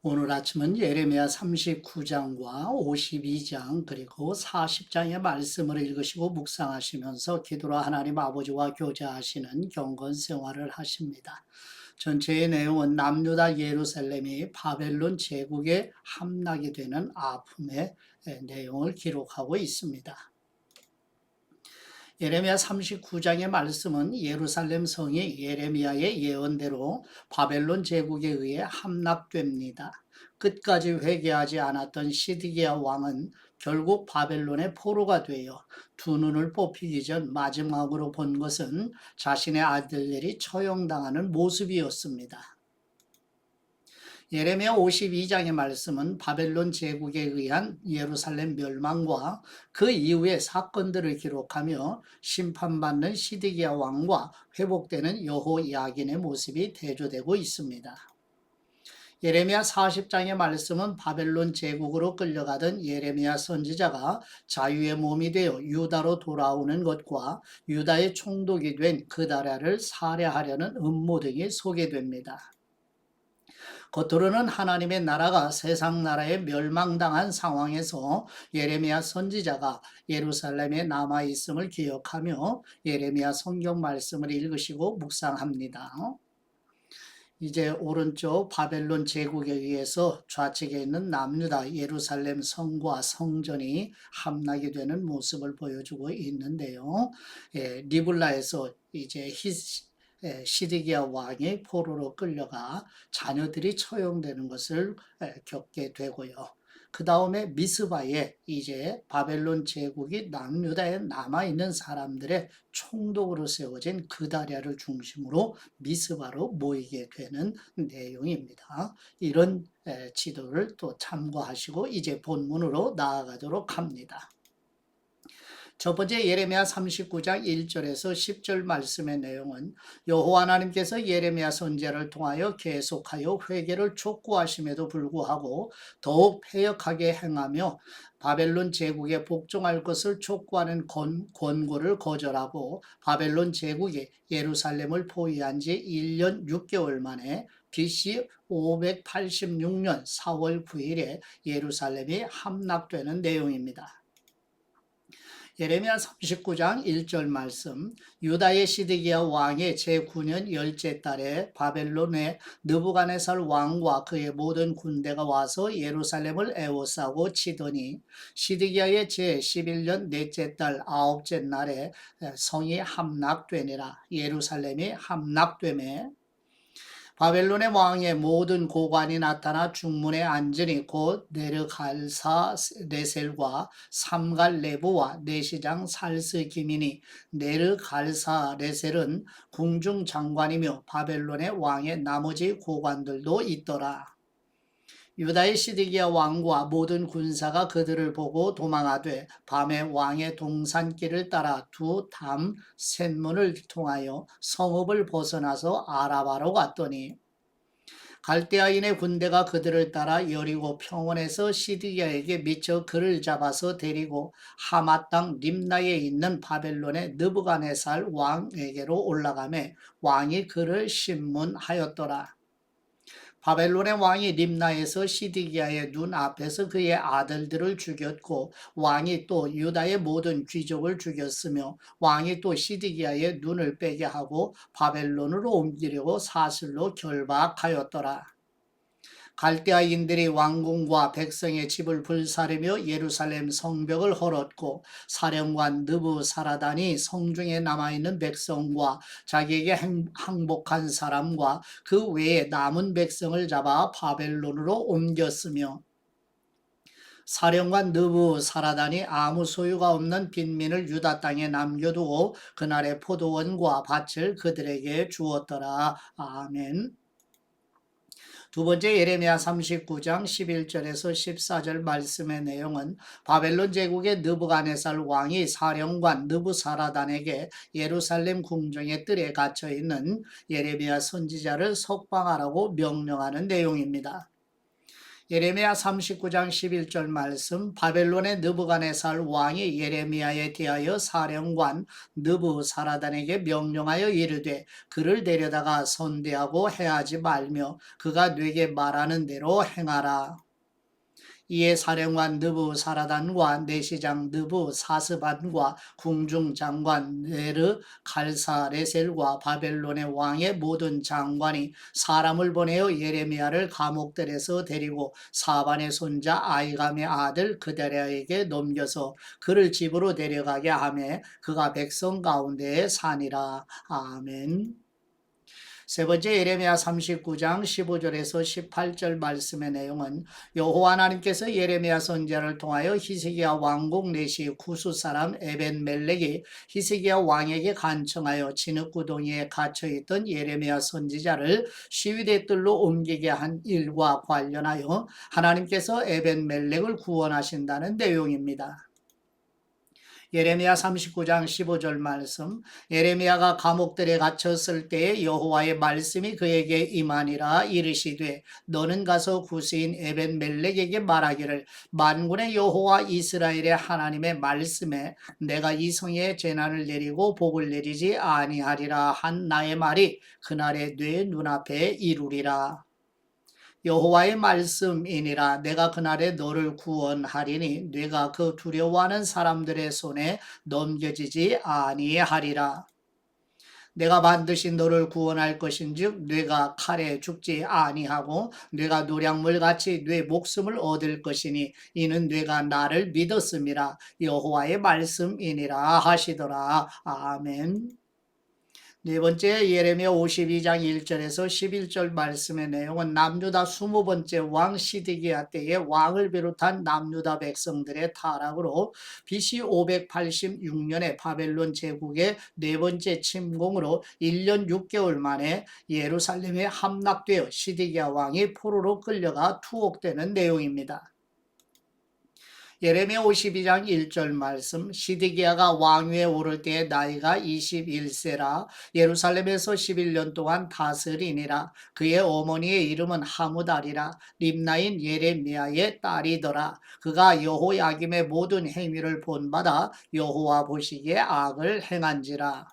오늘 아침은 예레미야 39장과 52장 그리고 40장의 말씀을 읽으시고 묵상하시면서 기도로 하나님 아버지와 교제하시는 경건 생활을 하십니다. 전체의 내용은 남유다 예루살렘이 바벨론 제국에 함락이 되는 아픔의 내용을 기록하고 있습니다. 예레미야 39장의 말씀은 예루살렘 성이 예레미야의 예언대로 바벨론 제국에 의해 함락됩니다. 끝까지 회개하지 않았던 시드기야 왕은 결국 바벨론의 포로가 되어 두 눈을 뽑히기 전 마지막으로 본 것은 자신의 아들들이 처형당하는 모습이었습니다. 예레미야 52장의 말씀은 바벨론 제국에 의한 예루살렘 멸망과 그 이후의 사건들을 기록하며 심판받는 시드기야 왕과 회복되는 여호야긴의 모습이 대조되고 있습니다. 예레미야 40장의 말씀은 바벨론 제국으로 끌려가던 예레미야 선지자가 자유의 몸이 되어 유다로 돌아오는 것과 유다의 총독이 된 그다랴를 살해하려는 음모 등이 소개됩니다. 겉으로는 하나님의 나라가 세상 나라에 멸망당한 상황에서 예레미야 선지자가 예루살렘에 남아있음을 기억하며 예레미야 성경 말씀을 읽으시고 묵상합니다. 이제 오른쪽 바벨론 제국에 의해서 좌측에 있는 남유다 예루살렘 성과 성전이 함락이 되는 모습을 보여주고 있는데요. 리블라에서 이제 시드기야 왕이 포로로 끌려가 자녀들이 처형되는 것을 겪게 되고요. 그 다음에 미스바에 이제 바벨론 제국이 남유다에 남아있는 사람들의 총독으로 세워진 그다랴를 중심으로 미스바로 모이게 되는 내용입니다. 이런 지도를 또 참고하시고 이제 본문으로 나아가도록 합니다. 첫 번째 예레미야 39장 1절에서 10절 말씀의 내용은 여호와 하나님께서 예레미야 선지자를 통하여 계속하여 회개를 촉구하심에도 불구하고 더욱 패역하게 행하며 바벨론 제국에 복종할 것을 촉구하는 권고를 거절하고 바벨론 제국이 예루살렘을 포위한 지 1년 6개월 만에 BC 586년 4월 9일에 예루살렘이 함락되는 내용입니다. 예레미야 39장 1절 말씀 유다의 시드기야 왕의 제9년 열째 달에 바벨론의 느부갓네살 왕과 그의 모든 군대가 와서 예루살렘을 에워싸고 치더니 시드기야의 제11년 넷째 달 아홉째 날에 성이 함락되니라. 예루살렘이 함락되매 바벨론의 왕의 모든 고관이 나타나 중문에 앉으니 곧 네르갈사 레셀과 삼갈레부와 내시장 살스기민이 네르갈사 레셀은 궁중 장관이며 바벨론의 왕의 나머지 고관들도 있더라. 유다의 시드기야 왕과 모든 군사가 그들을 보고 도망하되 밤에 왕의 동산길을 따라 두 담 셋문을 통하여 성읍을 벗어나서 아라바로 갔더니 갈대아인의 군대가 그들을 따라 여리고 평원에서 시드기야에게 미쳐 그를 잡아서 데리고 하맛 땅 림나에 있는 바벨론의 느부갓네살 왕에게로 올라가매 왕이 그를 신문하였더라. 바벨론의 왕이 림나에서 시드기야의 눈 앞에서 그의 아들들을 죽였고 왕이 또 유다의 모든 귀족을 죽였으며 왕이 또 시드기야의 눈을 빼게 하고 바벨론으로 옮기려고 사슬로 결박하였더라. 갈대아인들이 왕궁과 백성의 집을 불사르며 예루살렘 성벽을 헐었고 사령관 느부사라단이 성중에 남아있는 백성과 자기에게 항복한 사람과 그 외에 남은 백성을 잡아 바벨론으로 옮겼으며 사령관 느부사라단이 아무 소유가 없는 빈민을 유다 땅에 남겨두고 그날의 포도원과 밭을 그들에게 주었더라. 아멘. 두 번째 예레미야 39장 11절에서 14절 말씀의 내용은 바벨론 제국의 느부갓네살 왕이 사령관 느부사라단에게 예루살렘 궁정의 뜰에 갇혀 있는 예레미야 선지자를 석방하라고 명령하는 내용입니다. 예레미야 39장 11절 말씀 바벨론의 느부갓네살 왕이 예레미야에 대하여 사령관 느부사라단에게 명령하여 이르되 그를 데려다가 선대하고 해하지 말며 그가 네게 말하는 대로 행하라. 이에 사령관 느부사라단과 내시장 느부사스반과 궁중장관 네르 갈사레셀과 바벨론의 왕의 모든 장관이 사람을 보내어 예레미야를 감옥들에서 데리고 사반의 손자 아이감의 아들 그데랴에게 넘겨서 그를 집으로 데려가게 하며 그가 백성 가운데에 사니라. 아멘. 세 번째 예레미야 39장 15절에서 18절 말씀의 내용은 여호와 하나님께서 예레미야 선지자를 통하여 히스기야 왕국 내시 구스 사람 에벤멜렉이 히스기야 왕에게 간청하여 진흙구덩이에 갇혀있던 예레미야 선지자를 시위대 뜰로 옮기게 한 일과 관련하여 하나님께서 에벤멜렉을 구원하신다는 내용입니다. 예레미야 39장 15절 말씀 예레미야가 감옥들에 갇혔을 때에 여호와의 말씀이 그에게 임하니라 이르시되 너는 가서 구스인 에벤멜렉에게 말하기를 만군의 여호와 이스라엘의 하나님의 말씀에 내가 이 성에 재난을 내리고 복을 내리지 아니하리라 한 나의 말이 그날에 네 눈앞에 이루리라. 여호와의 말씀이니라 내가 그날에 너를 구원하리니 네가 그 두려워하는 사람들의 손에 넘겨지지 아니하리라. 내가 반드시 너를 구원할 것인즉 네가 칼에 죽지 아니하고 네가 노량물같이 네 목숨을 얻을 것이니 이는 네가 나를 믿었음이라 여호와의 말씀이니라 하시더라. 아멘. 네 번째 예레미야 52장 1절에서 11절 말씀의 내용은 남유다 20번째 왕 시드기야 때에 왕을 비롯한 남유다 백성들의 타락으로 BC 586년에 바벨론 제국의 네 번째 침공으로 1년 6개월 만에 예루살렘에 함락되어 시드기야 왕이 포로로 끌려가 투옥되는 내용입니다. 예레미야 52장 1절 말씀 시드기야가 왕위에 오를 때의 나이가 21세라 예루살렘에서 11년 동안 다스리니라. 그의 어머니의 이름은 하무달이라 림나인 예레미야의 딸이더라. 그가 여호야김의 모든 행위를 본받아 여호와 보시기에 악을 행한지라.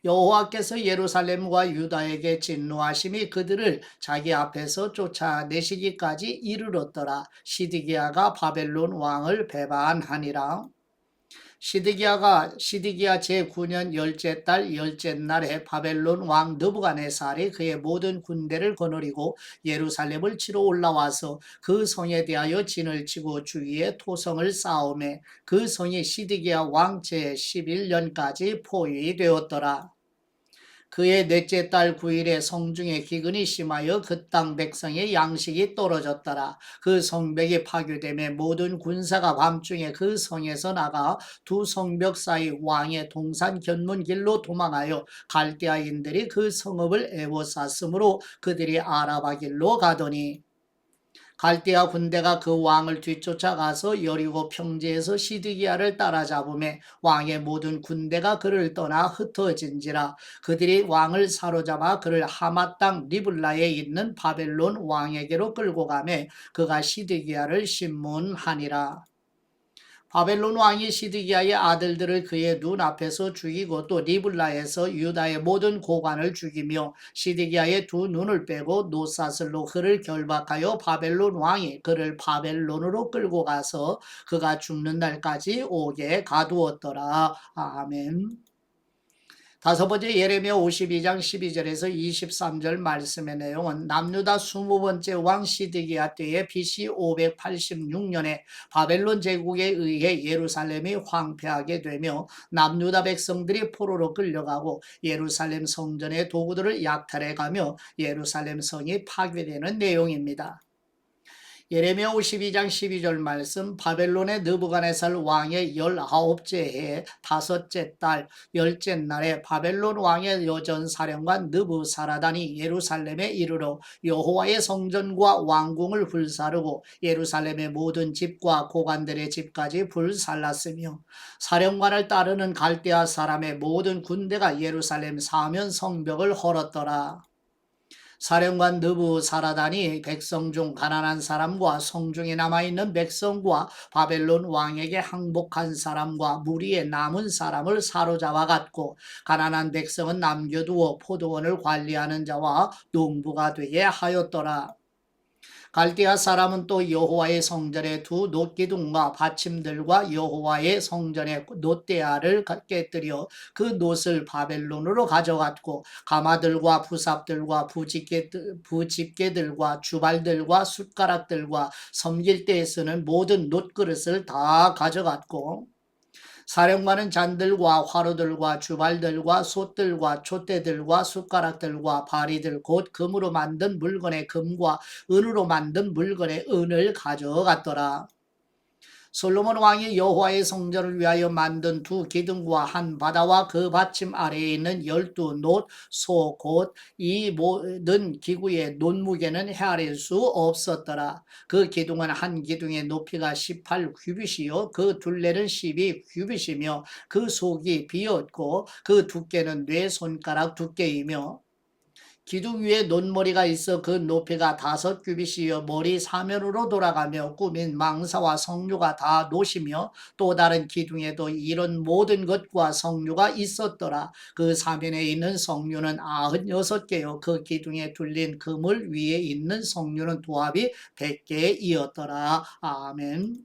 여호와께서 예루살렘과 유다에게 진노하심이 그들을 자기 앞에서 쫓아내시기까지 이르렀더라. 시드기야가 바벨론 왕을 배반하니라. 시드기야 제9년 열째 달 열째 날에 바벨론 왕 느부갓네살이 그의 모든 군대를 거느리고 예루살렘을 치러 올라와서 그 성에 대하여 진을 치고 주위에 토성을 쌓음에 그 성이 시드기야 왕 제11년까지 포위되었더라. 그의 넷째 달 9일에 성중에 기근이 심하여 그 땅 백성의 양식이 떨어졌더라. 그 성벽이 파괴되매 모든 군사가 밤중에 그 성에서 나가 두 성벽 사이 왕의 동산 견문 길로 도망하여 갈대아인들이 그 성읍을 에워쌌으므로 그들이 아라바 길로 가더니 갈대아 군대가 그 왕을 뒤쫓아가서 여리고 평지에서 시드기야를 따라잡음에 왕의 모든 군대가 그를 떠나 흩어진지라. 그들이 왕을 사로잡아 그를 하맛 땅 리블라에 있는 바벨론 왕에게로 끌고 가매 그가 시드기야를 신문하니라. 바벨론 왕이 시드기야의 아들들을 그의 눈앞에서 죽이고 또 리블라에서 유다의 모든 고관을 죽이며 시드기야의 두 눈을 빼고 노사슬로 그를 결박하여 바벨론 왕이 그를 바벨론으로 끌고 가서 그가 죽는 날까지 옥에 가두었더라. 아멘. 다섯 번째 예레미야 52장 12절에서 23절 말씀의 내용은 남유다 20번째 왕 시드기야 때에 BC 586년에 바벨론 제국에 의해 예루살렘이 황폐하게 되며 남유다 백성들이 포로로 끌려가고 예루살렘 성전의 도구들을 약탈해가며 예루살렘 성이 파괴되는 내용입니다. 예레미야 52장 12절 말씀 바벨론의 느부갓네살 왕의 19째 해 다섯째 달 열째 날에 바벨론 왕의 여전사령관 느부사라단이 예루살렘에 이르러 여호와의 성전과 왕궁을 불사르고 예루살렘의 모든 집과 고관들의 집까지 불살랐으며 사령관을 따르는 갈대아 사람의 모든 군대가 예루살렘 사면 성벽을 헐었더라. 사령관 느부사라단이 백성 중 가난한 사람과 성중에 남아있는 백성과 바벨론 왕에게 항복한 사람과 무리에 남은 사람을 사로잡아 갔고, 가난한 백성은 남겨두어 포도원을 관리하는 자와 농부가 되게 하였더라. 갈대아 사람은 또 여호와의 성전의 두 놋기둥과 받침들과 여호와의 성전의 놋대야를 깨뜨려 그 놋을 바벨론으로 가져갔고, 가마들과 부삽들과 부집게들과 주발들과 숟가락들과 섬길 때에 쓰는 모든 놋그릇을 다 가져갔고, 사령관은 잔들과 화로들과 주발들과 솥들과 촛대들과 숟가락들과 바리들 곧 금으로 만든 물건의 금과 은으로 만든 물건의 은을 가져갔더라. 솔로몬 왕이 여호와의 성전을 위하여 만든 두 기둥과 한 바다와 그 받침 아래에 있는 12놋 소 곧 이 모든 기구의 놋무게는 헤아릴 수 없었더라. 그 기둥은 한 기둥의 높이가 18규빗이요 그 둘레는 12규빗이며 그 속이 비었고 그 두께는 네 손가락 두께이며, 기둥 위에 논머리가 있어 그 높이가 5규빗이여 머리 사면으로 돌아가며 꾸민 망사와 성류가 다 놋이며, 또 다른 기둥에도 이런 모든 것과 성류가 있었더라. 그 사면에 있는 성류는 96개요 그 기둥에 둘린 그물 위에 있는 성류는 도합이 100개이었더라. 아멘.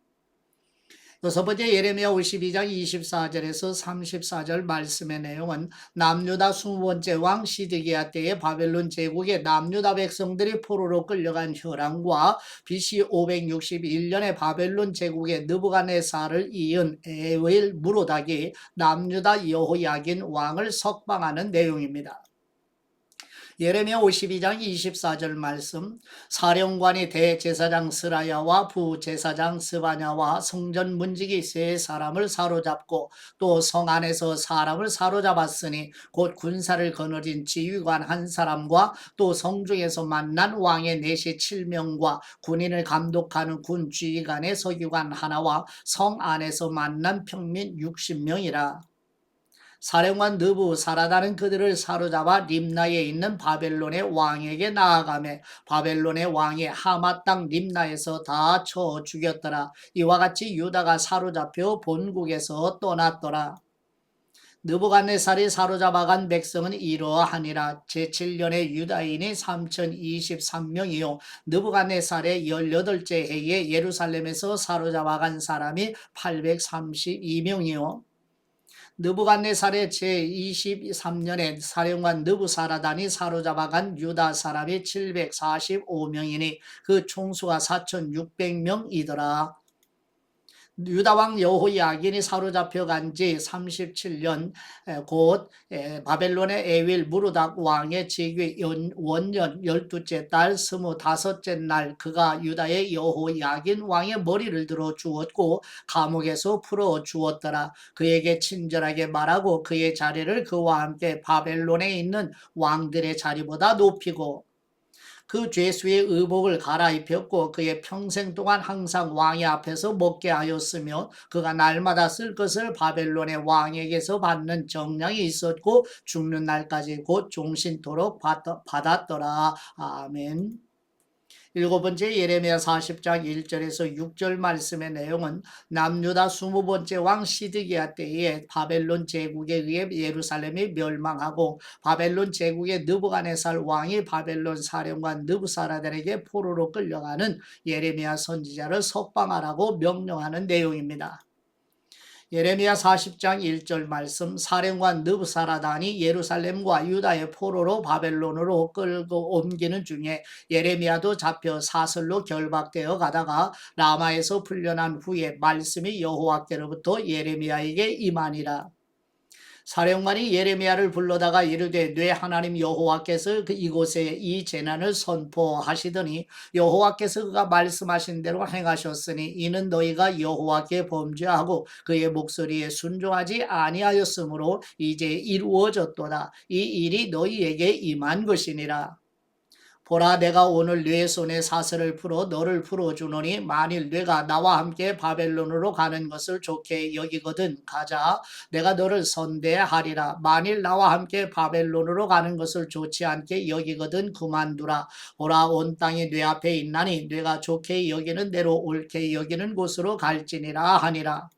여섯 번째 예레미야 52장 24절에서 34절 말씀의 내용은 남유다 20번째 왕 시드기야 때에 바벨론 제국의 남유다 백성들이 포로로 끌려간 혈안과 BC 561년에 바벨론 제국의 느부갓네살을 이은 에윌 무로닥이 남유다 여호야긴 왕을 석방하는 내용입니다. 예레미야 52장 24절 말씀, 사령관이 대제사장 스라야와 부제사장 스바냐와 성전 문지기 세 사람을 사로잡고 또 성 안에서 사람을 사로잡았으니 곧 군사를 거느린 지휘관 한 사람과 또 성중에서 만난 왕의 내시 7명과 군인을 감독하는 군 지휘관의 서기관 하나와 성 안에서 만난 평민 60명이라. 사령관 느부사라단은 그들을 사로잡아 림나에 있는 바벨론의 왕에게 나아가매 바벨론의 왕이 하마 땅 림나에서 다 쳐 죽였더라. 이와 같이 유다가 사로잡혀 본국에서 떠났더라. 느부갓네살이 사로잡아간 백성은 이러하니라. 제7년에 유다인이 3023명이요 느부갓네살의 18째 해에 예루살렘에서 사로잡아간 사람이 832명이요 느부갓네살의 제23년에 사령관 느부사라단이 사로잡아간 유다 사람이 745명이니 그 총수가 4600명이더라. 유다왕 여호야긴이 사로잡혀간 지 37년 곧 바벨론의 에윌 무르닥 왕의 즉위 원년 12째 달 25째 날 그가 유다의 여호야긴 왕의 머리를 들어 주었고 감옥에서 풀어 주었더라. 그에게 친절하게 말하고 그의 자리를 그와 함께 바벨론에 있는 왕들의 자리보다 높이고 그 죄수의 의복을 갈아입혔고 그의 평생 동안 항상 왕의 앞에서 먹게 하였으며 그가 날마다 쓸 것을 바벨론의 왕에게서 받는 정량이 있었고 죽는 날까지 곧 종신토록 받았더라. 아멘. 일곱 번째 예레미야 40장 1절에서 6절 말씀의 내용은 남유다 20번째 왕 시드기야 때에 바벨론 제국에 의해 예루살렘이 멸망하고 바벨론 제국의 느부갓네살 왕이 바벨론 사령관 느부사라단에게 포로로 끌려가는 예레미야 선지자를 석방하라고 명령하는 내용입니다. 예레미야 40장 1절 말씀, 사령관 느부사라단이 예루살렘과 유다의 포로로 바벨론으로 끌고 옮기는 중에 예레미야도 잡혀 사슬로 결박되어 가다가 라마에서 풀려난 후에 말씀이 여호와께로부터 예레미야에게 임하니라. 사령관이 예레미야를 불러다가 이르되 뇌 하나님 여호와께서 이곳에 이 재난을 선포하시더니 여호와께서 그가 말씀하신 대로 행하셨으니 이는 너희가 여호와께 범죄하고 그의 목소리에 순종하지 아니하였으므로 이제 이루어졌도다. 이 일이 너희에게 임한 것이니라. 보라 내가 오늘 네 손에 사슬을 풀어 너를 풀어주노니 만일 네가 나와 함께 바벨론으로 가는 것을 좋게 여기거든 가자. 내가 너를 선대하리라. 만일 나와 함께 바벨론으로 가는 것을 좋지 않게 여기거든 그만두라. 보라 온 땅이 네 앞에 있나니 네가 좋게 여기는 대로 옳게 여기는 곳으로 갈지니라 하니라.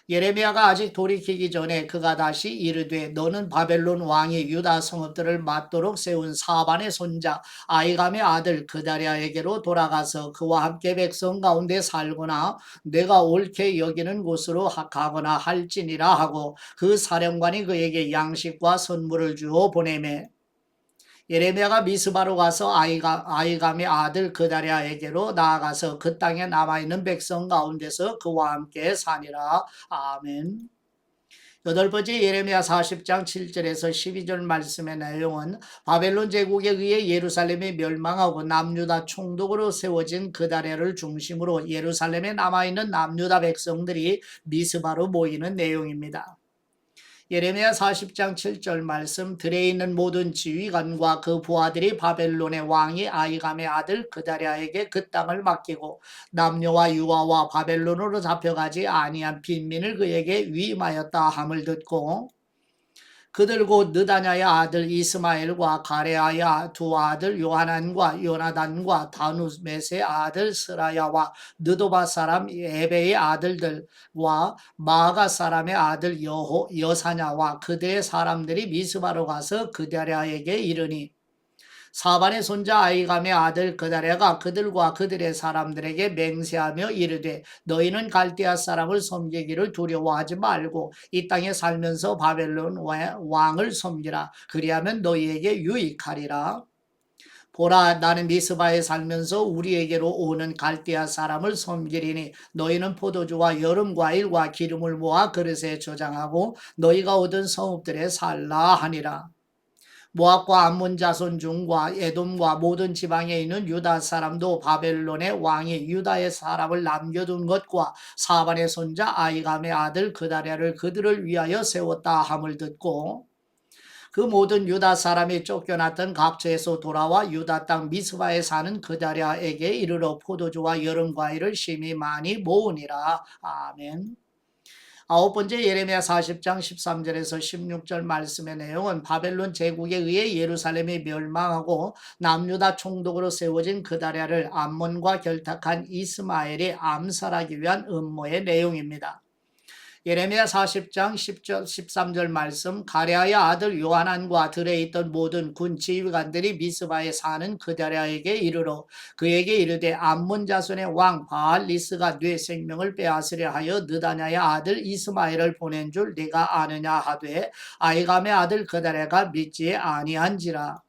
예레미야가 아직 돌이키기 전에 그가 다시 이르되 너는 바벨론 왕이 유다 성읍들을 맞도록 세운 사반의 손자 아이감의 아들 그다랴에게로 돌아가서 그와 함께 백성 가운데 살거나 내가 옳게 여기는 곳으로 가거나 할지니라 하고 그 사령관이 그에게 양식과 선물을 주어 보내매 예레미야가 미스바로 가서 아이감의 아들 그다랴에게로 나아가서 그 땅에 남아있는 백성 가운데서 그와 함께 사니라. 아멘. 여덟 번째 예레미야 40장 7절에서 12절 말씀의 내용은 바벨론 제국에 의해 예루살렘이 멸망하고 남유다 총독으로 세워진 그다랴를 중심으로 예루살렘에 남아있는 남유다 백성들이 미스바로 모이는 내용입니다. 예레미야 40장 7절 말씀 들에 있는 모든 지휘관과 그 부하들이 바벨론의 왕이 아이감의 아들 그다랴에게 그 땅을 맡기고 남녀와 유아와 바벨론으로 잡혀가지 아니한 빈민을 그에게 위임하였다 함을 듣고 그들 곧 느다냐의 아들 이스마엘과 가레아의 두 아들 요하난과 요나단과 다누메스의 아들 스라야와 느도바 사람 에베의 아들들과 마가 사람의 아들 여사냐와 그들의 사람들이 미스바로 가서 그다랴에게 이르니 사반의 손자 아이감의 아들 그다랴가 그들과 그들의 사람들에게 맹세하며 이르되 너희는 갈대아 사람을 섬기기를 두려워하지 말고 이 땅에 살면서 바벨론 왕을 섬기라. 그리하면 너희에게 유익하리라. 보라 나는 미스바에 살면서 우리에게로 오는 갈대아 사람을 섬기리니 너희는 포도주와 여름 과일과 기름을 모아 그릇에 저장하고 너희가 얻은 성읍들에 살라 하니라. 모압과 암몬 자손 중과 에돔과 모든 지방에 있는 유다 사람도 바벨론의 왕이 유다의 사람을 남겨둔 것과 사반의 손자 아이감의 아들 그다랴를 그들을 위하여 세웠다 함을 듣고 그 모든 유다 사람이 쫓겨났던 각처에서 돌아와 유다 땅 미스바에 사는 그다랴에게 이르러 포도주와 여름 과일을 심히 많이 모으니라. 아멘. 아홉 번째 예레미야 40장 13절에서 16절 말씀의 내용은 바벨론 제국에 의해 예루살렘이 멸망하고 남유다 총독으로 세워진 그다랴를 암몬과 결탁한 이스마엘이 암살하기 위한 음모의 내용입니다. 예레미야 40장 10절 13절 말씀 가랴의 아들 요하난과 들에 있던 모든 군 지휘관들이 미스바에 사는 그다랴에게 이르러 그에게 이르되 암몬 자손의 왕 바알리스가 네 생명을 빼앗으려 하여 느다냐의 아들 이스마엘을 보낸 줄 네가 아느냐 하되 아이감의 아들 그다랴가 믿지 아니한지라.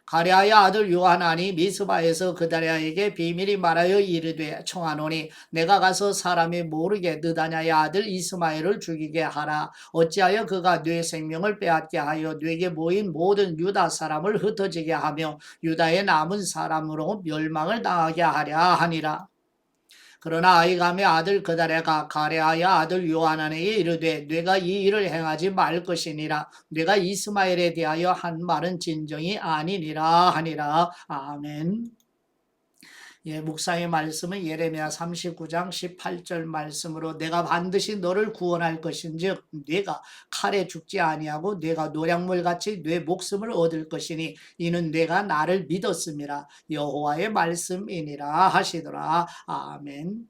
가랴의 아들 요하난이 미스바에서 그다랴에게 비밀이 말하여 이르되 청하노니 내가 가서 사람이 모르게 느다냐의 아들 이스마엘을 죽이게 하라. 어찌하여 그가 네 생명을 빼앗게 하여 네게 모인 모든 유다 사람을 흩어지게 하며 유다의 남은 사람으로 멸망을 당하게 하랴 하니라. 그러나 아이감의 아들 그다랴가 가레아의 아들 요하난에게 이르되 네가 이 일을 행하지 말 것이니라. 네가 이스마엘에 대하여 한 말은 진정이 아니니라 하니라. 아멘. 예, 묵상의 말씀은 예레미야 39장 18절 말씀으로 내가 반드시 너를 구원할 것인즉 네가 칼에 죽지 아니하고 네가 노량물같이 네 목숨을 얻을 것이니 이는 네가 나를 믿었음이라 여호와의 말씀이니라 하시더라. 아멘.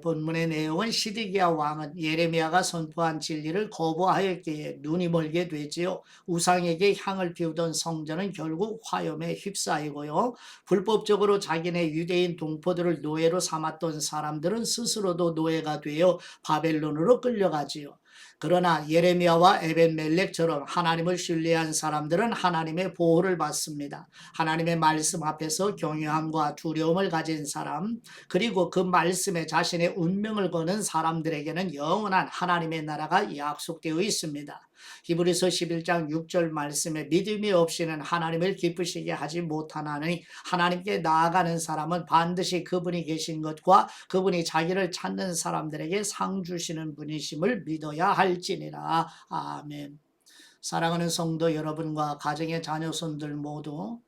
본문의 내용은 시드기야 왕은 예레미야가 선포한 진리를 거부하였기에 눈이 멀게 되지요. 우상에게 향을 피우던 성전은 결국 화염에 휩싸이고요. 불법적으로 자기네 유대인 동포들을 노예로 삼았던 사람들은 스스로도 노예가 되어 바벨론으로 끌려가지요. 그러나 예레미야와 에벤멜렉처럼 하나님을 신뢰한 사람들은 하나님의 보호를 받습니다. 하나님의 말씀 앞에서 경외함과 두려움을 가진 사람, 그리고 그 말씀에 자신의 운명을 거는 사람들에게는 영원한 하나님의 나라가 약속되어 있습니다. 히브리서 11장 6절 말씀에 믿음이 없이는 하나님을 기쁘시게 하지 못하나니 하나님께 나아가는 사람은 반드시 그분이 계신 것과 그분이 자기를 찾는 사람들에게 상 주시는 분이심을 믿어야 할지니라. 아멘. 사랑하는 성도 여러분과 가정의 자녀손들 모두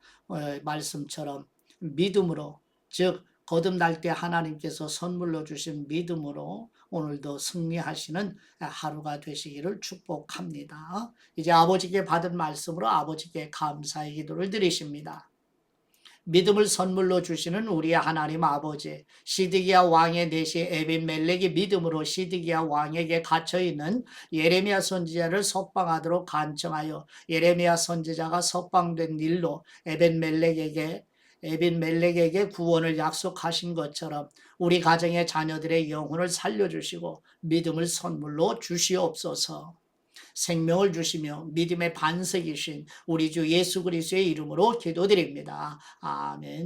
말씀처럼 믿음으로, 즉 거듭날 때 하나님께서 선물로 주신 믿음으로 오늘도 승리하시는 하루가 되시기를 축복합니다. 이제 아버지께 받은 말씀으로 아버지께 감사의 기도를 드리십니다. 믿음을 선물로 주시는 우리 하나님 아버지, 시드기야 왕의 내시 에벤멜렉이 믿음으로 시드기야 왕에게 갇혀있는 예레미야 선지자를 석방하도록 간청하여 예레미야 선지자가 석방된 일로 에벤멜렉에게 구원을 약속하신 것처럼 우리 가정의 자녀들의 영혼을 살려주시고 믿음을 선물로 주시옵소서. 생명을 주시며 믿음의 반석이신 우리 주 예수 그리스도의 이름으로 기도드립니다. 아멘.